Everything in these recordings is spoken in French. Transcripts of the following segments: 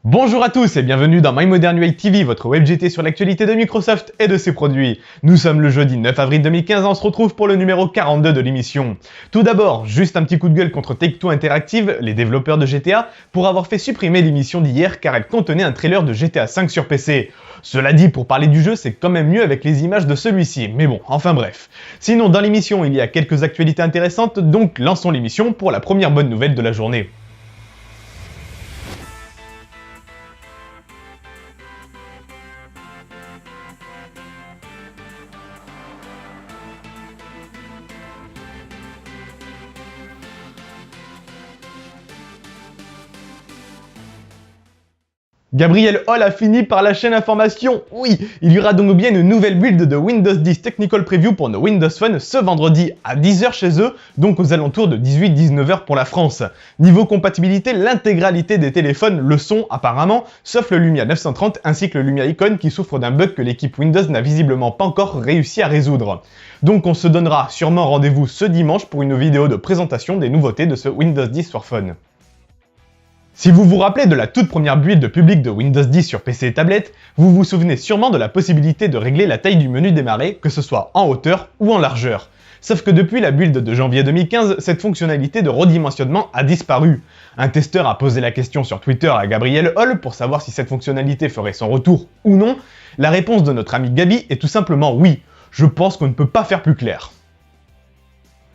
Bonjour à tous et bienvenue dans My Modern UI TV, votre web GT sur l'actualité de Microsoft et de ses produits. Nous sommes le jeudi 9 avril 2015 et on se retrouve pour le numéro 42 de l'émission. Tout d'abord, juste un petit coup de gueule contre Take-Two Interactive, les développeurs de GTA, pour avoir fait supprimer l'émission d'hier car elle contenait un trailer de GTA V sur PC. Cela dit, pour parler du jeu, c'est quand même mieux avec les images de celui-ci, mais bon, enfin bref. Sinon, dans l'émission, il y a quelques actualités intéressantes, donc lançons l'émission pour la première bonne nouvelle de la journée. Gabriel Hall a fini par lâcher l'information. Oui, il y aura donc bien une nouvelle build de Windows 10 Technical Preview pour nos Windows Phone ce vendredi à 10h chez eux, donc aux alentours de 18-19h pour la France. Niveau compatibilité, l'intégralité des téléphones le sont apparemment, sauf le Lumia 930 ainsi que le Lumia Icon qui souffre d'un bug que l'équipe Windows n'a visiblement pas encore réussi à résoudre. Donc on se donnera sûrement rendez-vous ce dimanche pour une vidéo de présentation des nouveautés de ce Windows 10 for Phone. Si vous vous rappelez de la toute première build publique de Windows 10 sur PC et tablette, vous vous souvenez sûrement de la possibilité de régler la taille du menu démarrer, que ce soit en hauteur ou en largeur. Sauf que depuis la build de janvier 2015, cette fonctionnalité de redimensionnement a disparu. Un testeur a posé la question sur Twitter à Gabriel Hall pour savoir si cette fonctionnalité ferait son retour ou non. La réponse de notre ami Gabi est tout simplement oui. Je pense qu'on ne peut pas faire plus clair.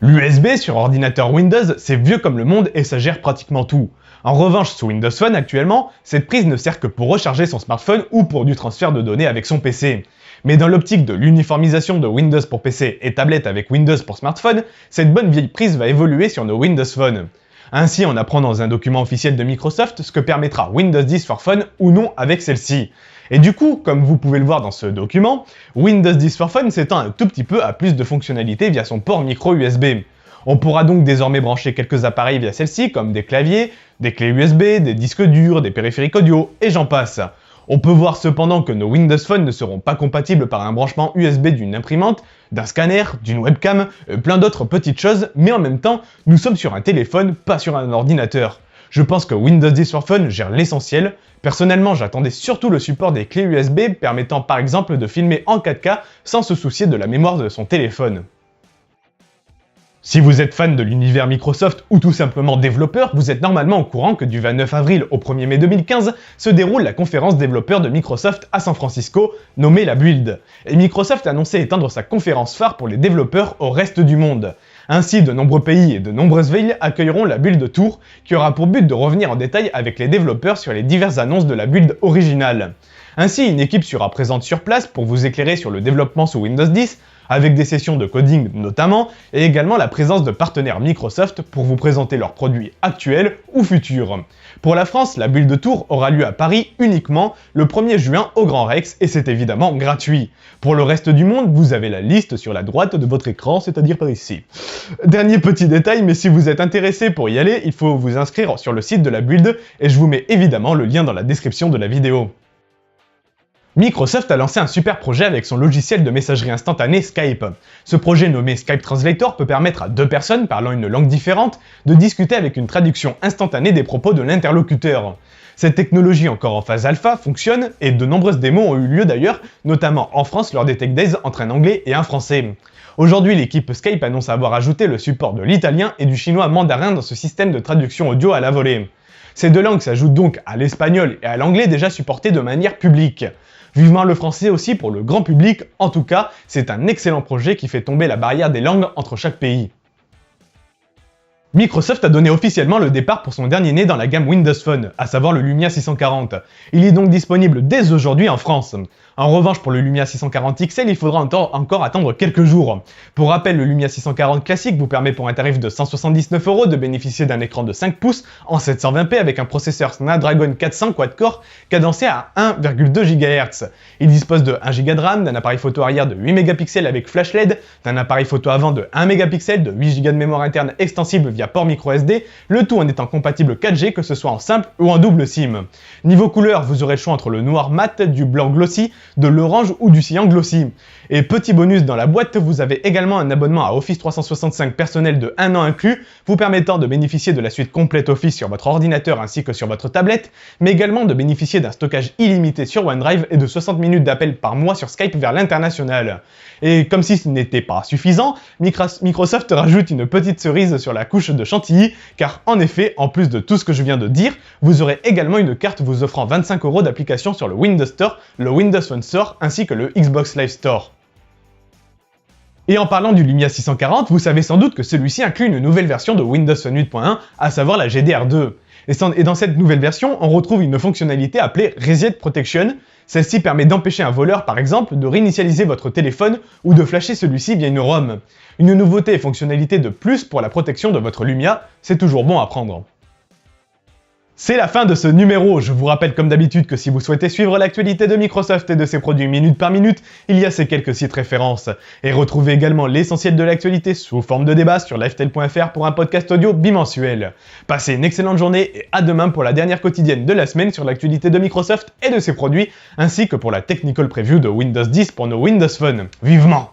L'USB sur ordinateur Windows, c'est vieux comme le monde et ça gère pratiquement tout. En revanche, sous Windows Phone actuellement, cette prise ne sert que pour recharger son smartphone ou pour du transfert de données avec son PC. Mais dans l'optique de l'uniformisation de Windows pour PC et tablette avec Windows pour smartphone, cette bonne vieille prise va évoluer sur nos Windows Phone. Ainsi, on apprend dans un document officiel de Microsoft ce que permettra Windows 10 for Phone ou non avec celle-ci. Et du coup, comme vous pouvez le voir dans ce document, Windows 10 for Phone s'étend un tout petit peu à plus de fonctionnalités via son port micro USB. On pourra donc désormais brancher quelques appareils via celle-ci comme des claviers, des clés USB, des disques durs, des périphériques audio, et j'en passe. On peut voir cependant que nos Windows Phone ne seront pas compatibles par un branchement USB d'une imprimante, d'un scanner, d'une webcam, plein d'autres petites choses, mais en même temps, nous sommes sur un téléphone, pas sur un ordinateur. Je pense que Windows 10 for Phone gère l'essentiel. Personnellement, j'attendais surtout le support des clés USB permettant par exemple de filmer en 4K sans se soucier de la mémoire de son téléphone. Si vous êtes fan de l'univers Microsoft ou tout simplement développeur, vous êtes normalement au courant que du 29 avril au 1er mai 2015 se déroule la conférence développeurs de Microsoft à San Francisco, nommée la Build. Et Microsoft a annoncé étendre sa conférence phare pour les développeurs au reste du monde. Ainsi, de nombreux pays et de nombreuses villes accueilleront la Build Tour, qui aura pour but de revenir en détail avec les développeurs sur les diverses annonces de la Build originale. Ainsi, une équipe sera présente sur place pour vous éclairer sur le développement sous Windows 10, avec des sessions de coding notamment, et également la présence de partenaires Microsoft pour vous présenter leurs produits actuels ou futurs. Pour la France, la Build Tour aura lieu à Paris uniquement le 1er juin au Grand Rex et c'est évidemment gratuit. Pour le reste du monde, vous avez la liste sur la droite de votre écran, c'est-à-dire par ici. Dernier petit détail, mais si vous êtes intéressé pour y aller, il faut vous inscrire sur le site de la Build et je vous mets évidemment le lien dans la description de la vidéo. Microsoft a lancé un super projet avec son logiciel de messagerie instantanée Skype. Ce projet nommé Skype Translator peut permettre à deux personnes parlant une langue différente de discuter avec une traduction instantanée des propos de l'interlocuteur. Cette technologie encore en phase alpha fonctionne et de nombreuses démos ont eu lieu d'ailleurs, notamment en France lors des Tech Days entre un anglais et un français. Aujourd'hui, l'équipe Skype annonce avoir ajouté le support de l'italien et du chinois mandarin dans ce système de traduction audio à la volée. Ces deux langues s'ajoutent donc à l'espagnol et à l'anglais déjà supportés de manière publique. Vivement le français aussi pour le grand public, en tout cas, c'est un excellent projet qui fait tomber la barrière des langues entre chaque pays. Microsoft a donné officiellement le départ pour son dernier né dans la gamme Windows Phone, à savoir le Lumia 640. Il est donc disponible dès aujourd'hui en France. En revanche, pour le Lumia 640 XL, il faudra encore attendre quelques jours. Pour rappel, le Lumia 640 classique vous permet pour un tarif de 179 € de bénéficier d'un écran de 5 pouces en 720p avec un processeur Snapdragon 400 quad-core cadencé à 1,2 GHz. Il dispose de 1 Go de RAM, d'un appareil photo arrière de 8 mégapixels avec flash LED, d'un appareil photo avant de 1 mégapixel, de 8 Go de mémoire interne extensible via via port microSD, le tout en étant compatible 4G que ce soit en simple ou en double SIM. Niveau couleur, vous aurez le choix entre le noir mat, du blanc glossy, de l'orange ou du cyan glossy. Et petit bonus dans la boîte, vous avez également un abonnement à Office 365 personnel de 1 an inclus, vous permettant de bénéficier de la suite complète Office sur votre ordinateur ainsi que sur votre tablette, mais également de bénéficier d'un stockage illimité sur OneDrive et de 60 minutes d'appel par mois sur Skype vers l'international. Et comme si ce n'était pas suffisant, Microsoft rajoute une petite cerise sur la couche de chantilly, car en effet, en plus de tout ce que je viens de dire, vous aurez également une carte vous offrant 25 € d'application sur le Windows Store, le Windows Phone Store ainsi que le Xbox Live Store. Et en parlant du Lumia 640, vous savez sans doute que celui-ci inclut une nouvelle version de Windows Phone 8.1, à savoir la GDR2. Et dans cette nouvelle version, on retrouve une fonctionnalité appelée Reset Protection. Celle-ci permet d'empêcher un voleur, par exemple, de réinitialiser votre téléphone ou de flasher celui-ci via une ROM. Une nouveauté et fonctionnalité de plus pour la protection de votre Lumia, c'est toujours bon à prendre. C'est la fin de ce numéro. Je vous rappelle comme d'habitude que si vous souhaitez suivre l'actualité de Microsoft et de ses produits minute par minute, il y a ces quelques sites références. Et retrouvez également l'essentiel de l'actualité sous forme de débat sur lifestyle.fr pour un podcast audio bimensuel. Passez une excellente journée et à demain pour la dernière quotidienne de la semaine sur l'actualité de Microsoft et de ses produits, ainsi que pour la technical preview de Windows 10 pour nos Windows Phone. Vivement!